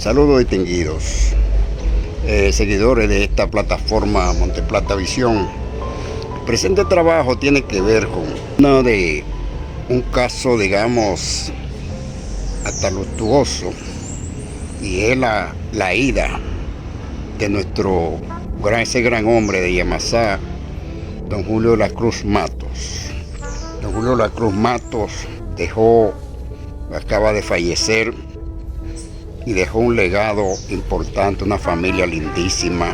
Saludos distinguidos, seguidores de esta plataforma Monteplata Visión. El presente trabajo tiene que ver con un caso, digamos, hasta luctuoso, y es la ida de ese gran hombre de Yamasá, don Julio de la Cruz Matos. Don Julio de la Cruz Matos acaba de fallecer y dejó un legado importante, una familia lindísima.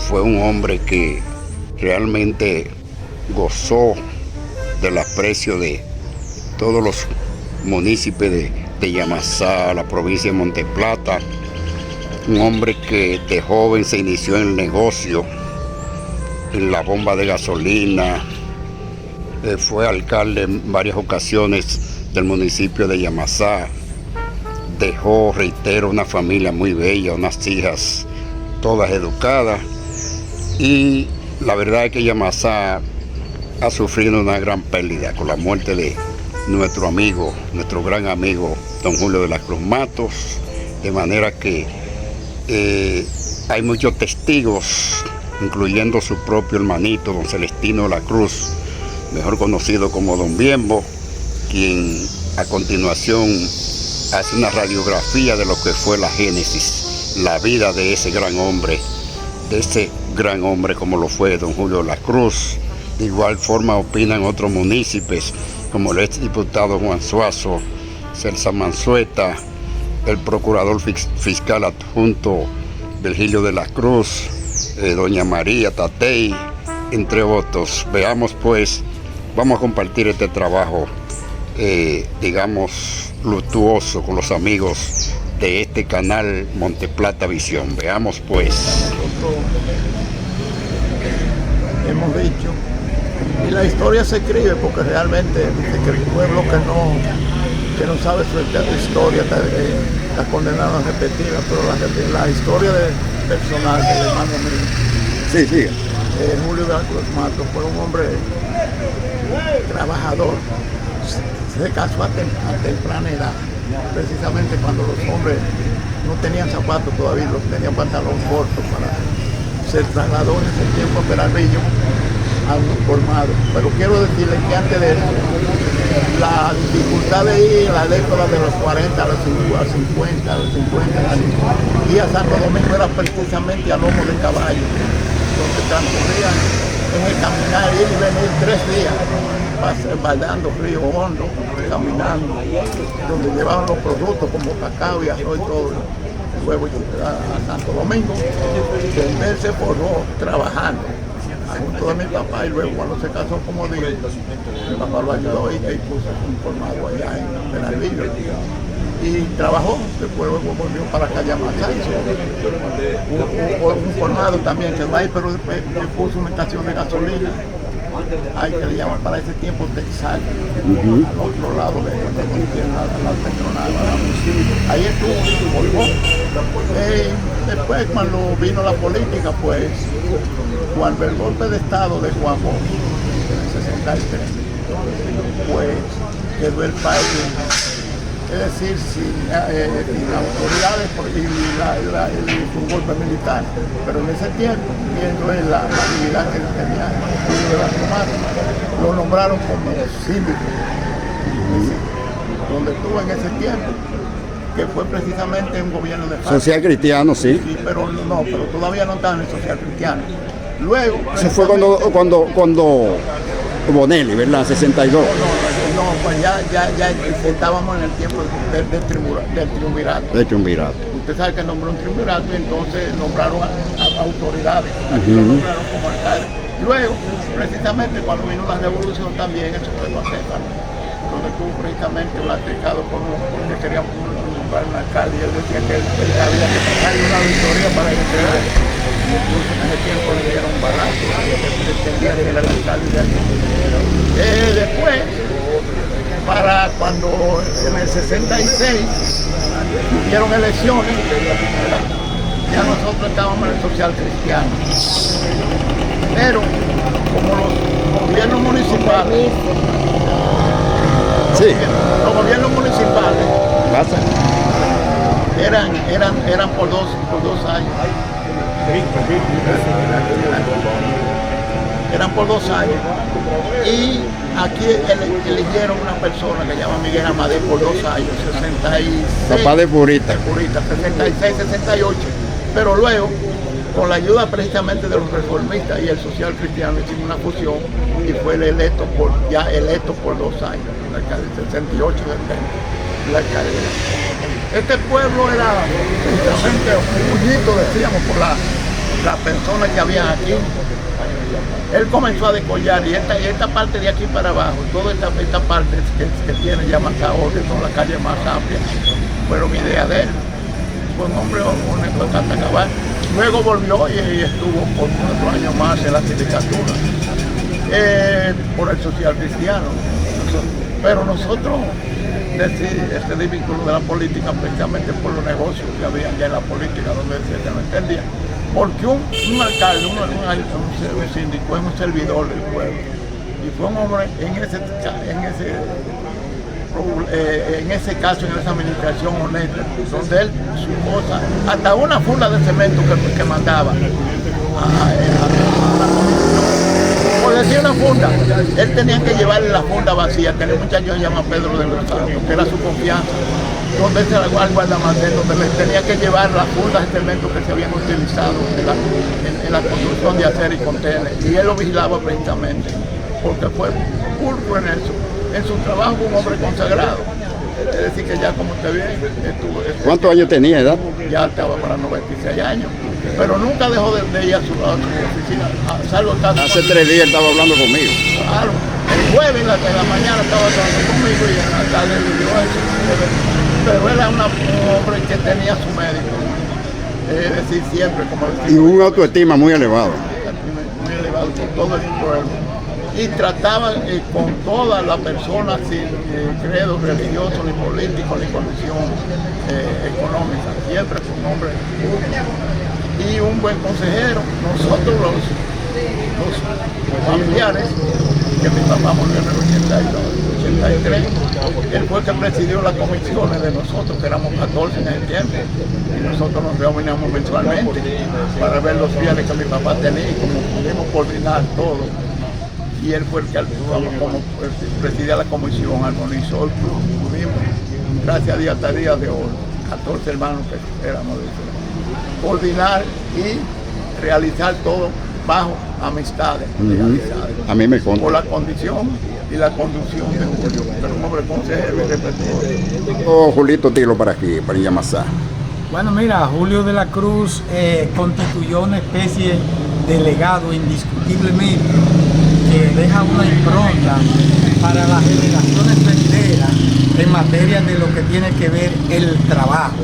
Fue un hombre que realmente gozó del aprecio de todos los municipios de Yamasá, la provincia de Monteplata. Un hombre que de joven se inició en el negocio, en la bomba de gasolina. Fue alcalde en varias ocasiones del municipio de Yamasá. Dejó, reitero, una familia muy bella, unas hijas todas educadas, y la verdad es que Yamasá ha sufrido una gran pérdida con la muerte de nuestro amigo, nuestro gran amigo don Julio de la Cruz Matos, de manera que hay muchos testigos, incluyendo su propio hermanito, don Celestino de la Cruz, mejor conocido como don Biembo, quien a continuación hace una radiografía de lo que fue la génesis, la vida de ese gran hombre como lo fue don Julio de la Cruz. De igual forma opinan otros municipios, como el exdiputado Juan Suazo, Celsa Mansueta, el procurador fiscal adjunto Virgilio de la Cruz, doña María Tatey, entre otros. Veamos pues, vamos a compartir este trabajo, digamos, luctuoso con los amigos de este canal Monteplata Visión. Veamos pues. Hemos dicho, y la historia se escribe porque realmente el pueblo que no sabe su historia está condenado a repetirla, pero la historia personal del hermano mío, Sí. Julio de la Cruz Matos, fue un hombre trabajador. Se casó a temprana edad, precisamente cuando los hombres no tenían zapatos todavía, los tenían pantalón corto. Se trasladó en ese tiempo a Peralvillo a un formado. Pero quiero decirles que antes de eso, la dificultad de ir a la década de los 40, a los 50, a los 50, y a Santo Domingo era precisamente a lomo de caballo, donde transcurrían en el caminar, ir y venir 3 días, bailando Río Hondo, caminando, donde llevaban los productos como cacao y arroz y todo. Luego a Santo Domingo, donde él se formó trabajando junto a mi papá, y luego cuando se casó, como digo, mi papá lo ayudó y puso un formado allá en Peralvillo. Y trabajó, después luego volvió para acá a Yamasá, un formado también que va ahí, pero después le puso una estación de gasolina, ahí que le llaman para ese tiempo Texal, al otro lado de la Petronal. Ahí estuvo, volvió. Después cuando vino la política, pues, cuando el golpe de Estado de Juan Bosch, en el 63, pues quedó el país, es decir, sin autoridades, y un golpe militar. Pero en ese tiempo, viendo él la actividad que tenía de la Cruz, lo nombraron como síndico, donde estuvo en ese tiempo, que fue precisamente un gobierno de Social cristiano, sí. Sí, pero todavía no estaba en el social cristiano. Luego... Se fue cuando Bonelli, ¿verdad? 62. No, pues ya estábamos en el tiempo del triunvirato. Usted sabe que nombró un triunvirato y entonces nombraron a autoridades, lo nombraron como alcalde. Luego, precisamente cuando vino la revolución también, eso fue a César, donde tuvo precisamente un altercado porque querían nombrar un alcalde, y él decía que había que pasar una auditoría para entregar. Incluso en ese tiempo le dieron un balazo, que pretendía que era el alcalde de aquí. Después, para cuando en el 66 hubieron elecciones, ya nosotros estábamos en el social cristiano. Pero como los gobiernos municipales, los gobiernos municipales Eran por dos años. Eran por 2 años. Y aquí eligieron una persona que se llama Miguel Amadeo por 2 años, 66. Papá de Purita. 66, 68. Pero luego, con la ayuda precisamente de los reformistas y el social cristiano, hicimos una fusión y fue electo por 2 años, la alcaldía, 68 la alcaldía. Este pueblo era precisamente un puñito, decíamos, por las personas que habían aquí. Él comenzó a decollar y esta parte de aquí para abajo, toda esta parte que tiene ya Macao, que son las calles más amplias, fueron idea de él. Fue un hombre honesto hasta acabar. Luego volvió y estuvo por 4 años más en la sindicatura, por el social cristiano. Pero nosotros este vínculo de la política precisamente por los negocios que había ya en la política, donde se no entendía. Porque un alcalde, un síndico es un servidor del pueblo. Y fue un hombre en ese caso, en esa administración honesta, donde él, su esposa, hasta una funda de cemento que mandaba a la comisión. Por decir una funda, él tenía que llevarle la funda vacía, que el muchacho se llama Pedro de los Santos, que era su confianza, donde él se la guardamacén, donde le tenía que llevar las fundas de cemento que se habían utilizado en la construcción de acero y contenes, y él lo vigilaba precisamente, porque fue pulcro en eso. En su trabajo un hombre consagrado. Es decir, que ya como usted ve, ¿Cuántos años tenía edad? Ya estaba para 96 años. Pero nunca dejó de ir a su oficina, salvo caso. Hace 3 días estaba hablando conmigo. Claro. El jueves en la mañana estaba hablando conmigo y en la tarde le dio eso. Pero él era un hombre que tenía su médico. Es decir, siempre, como decía. Y un autoestima muy elevado. Muy elevado por todo el pueblo. Y trataba con todas las personas sin credo religioso, ni político, ni condición económica. Siempre fue un hombre y un buen consejero. Nosotros los familiares, que mi papá murió en el 83, él fue el que presidió las comisiones de nosotros, que éramos 14 en ese tiempo, y nosotros nos reuníamos mensualmente para ver los bienes que mi papá tenía y cómo pudimos coordinar todo. Y él fue el que como presidía la comisión, armonizó el club, pudimos, gracias a Dios, hasta el día de hoy, 14 hermanos que éramos, coordinar y realizar todo bajo amistades. A mí me consta. Por la condición y la conducción de Julio, que era un hombre consejero y respetuoso. Oh, Julito, tiro para aquí, para Yamasá. Bueno, mira, Julio de la Cruz constituyó una especie de legado indiscutiblemente que deja una impronta para las generaciones venideras en materia de lo que tiene que ver el trabajo.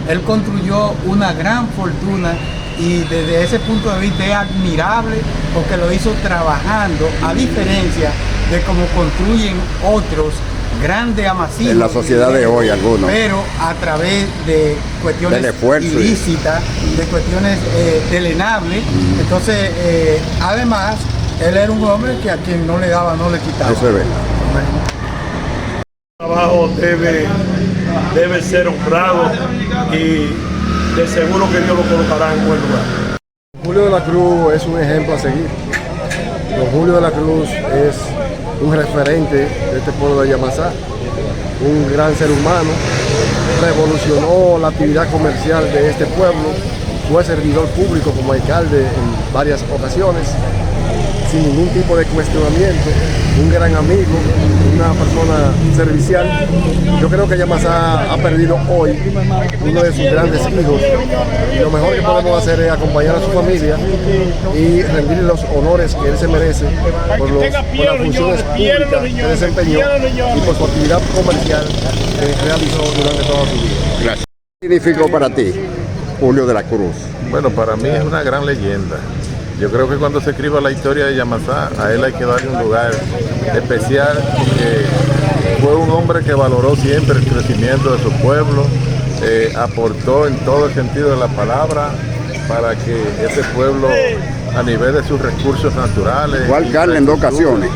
Él construyó una gran fortuna y desde ese punto de vista es admirable porque lo hizo trabajando, a diferencia de cómo construyen otros grandes amasivos. En la sociedad de hoy, algunos. Pero a través de cuestiones ilícitas, de cuestiones delenables. Entonces, además, él era un hombre que a quien no le daba, no le quitaba. Eso es verdad. El trabajo debe ser honrado y de seguro que Dios lo colocará en buen lugar. Julio de la Cruz es un ejemplo a seguir. Don Julio de la Cruz es un referente de este pueblo de Yamasá, un gran ser humano, revolucionó la actividad comercial de este pueblo, fue servidor público como alcalde en varias ocasiones, sin ningún tipo de cuestionamiento, un gran amigo, una persona servicial. Yo creo que Yamasá ha perdido hoy uno de sus grandes hijos y lo mejor que podemos hacer es acompañar a su familia y rendirle los honores que él se merece por las funciones públicas que desempeñó y por su actividad comercial que realizó durante toda su vida. Gracias. ¿Qué significó para ti Julio de la Cruz? Bueno, para mí es una gran leyenda. Yo creo que cuando se escriba la historia de Yamasá, a él hay que darle un lugar especial, porque fue un hombre que valoró siempre el crecimiento de su pueblo, aportó en todo el sentido de la palabra para que ese pueblo, a nivel de sus recursos naturales, Fue alcalde en 2 ocasiones.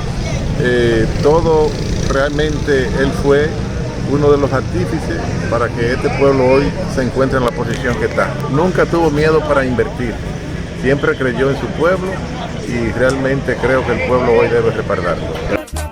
Todo realmente él fue uno de los artífices para que este pueblo hoy se encuentre en la posición que está. Nunca tuvo miedo para invertir, siempre creyó en su pueblo y realmente creo que el pueblo hoy debe respaldarlo.